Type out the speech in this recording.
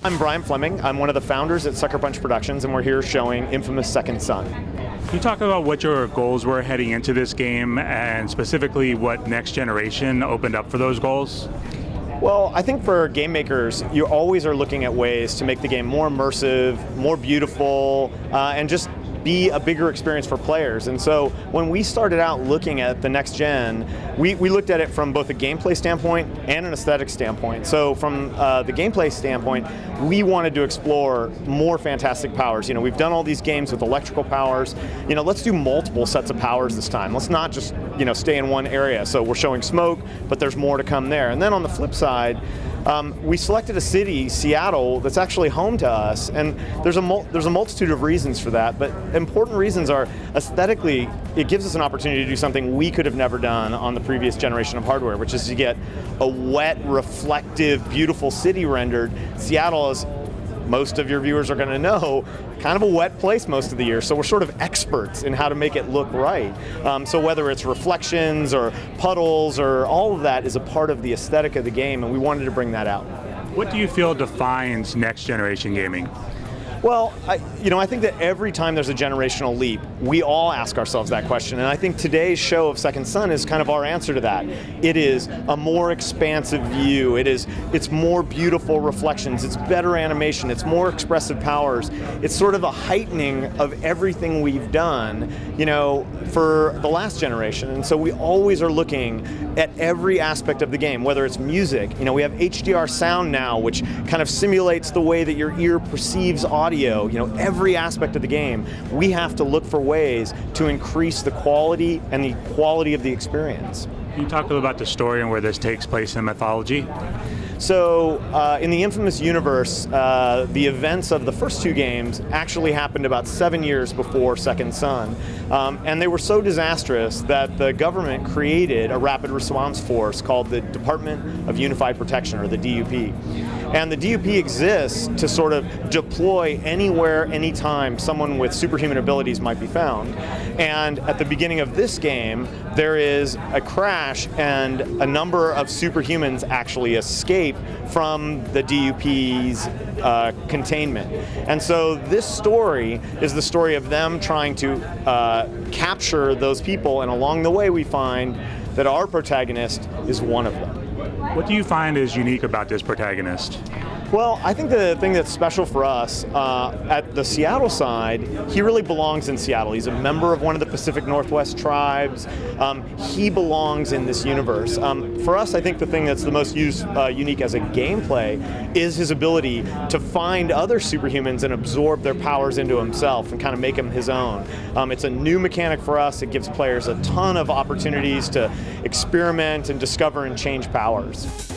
I'm Brian Fleming. I'm one of the founders at Sucker Punch Productions, and we're here showing Infamous Second Son. Can you talk about what your goals were heading into this game, and specifically what Next Generation opened up for those goals? Well, I think for game makers, you always are looking at ways to make the game more immersive, more beautiful, and just be a bigger experience for players. And so when we started out looking at the next gen, we looked at it from both a gameplay standpoint and an aesthetic standpoint. So from the gameplay standpoint, we wanted to explore more fantastic powers. We've done all these games with electrical powers. Let's do multiple sets of powers this time. Let's not just stay in one area. So we're showing smoke, but there's more to come there. And then on the flip side, we selected a city, Seattle, that's actually home to us, and there's a multitude of reasons for that, but important reasons are aesthetically, it gives us an opportunity to do something we could have never done on the previous generation of hardware, which is to get a wet, reflective, beautiful city rendered. Seattle, as most of your viewers are going to know, kind of a wet place most of the year, so we're sort of experts in how to make it look right. So whether it's reflections or puddles or all of that is a part of the aesthetic of the game, and we wanted to bring that out. What do you feel defines next generation gaming? Well, I think that every time there's a generational leap, we all ask ourselves that question, and I think today's show of Second Son is kind of our answer to that. It is a more expansive view, it's more beautiful reflections, it's better animation, it's more expressive powers, it's sort of a heightening of everything we've done, for the last generation, and so we always are looking at every aspect of the game, whether it's music. We have HDR sound now, which kind of simulates the way that your ear perceives audio. Every aspect of the game, we have to look for ways to increase the quality and the quality of the experience. Can you talk a little about the story and where this takes place in mythology? So, in the Infamous universe, the events of the first two games actually happened about 7 years before Second Son. And they were so disastrous that the government created a rapid response force called the Department of Unified Protection, or the DUP. And the DUP exists to sort of deploy anywhere, anytime someone with superhuman abilities might be found. And at the beginning of this game, there is a crash and a number of superhumans actually escape from the DUP's containment. And so this story is the story of them trying to capture those people, and along the way we find that our protagonist is one of them. What do you find is unique about this protagonist? Well, I think the thing that's special for us, at the Seattle side, he really belongs in Seattle. He's a member of one of the Pacific Northwest tribes. He belongs in this universe. For us, I think the thing that's the most unique as a gameplay is his ability to find other superhumans and absorb their powers into himself and kind of make them his own. It's a new mechanic for us. It gives players a ton of opportunities to experiment and discover and change powers.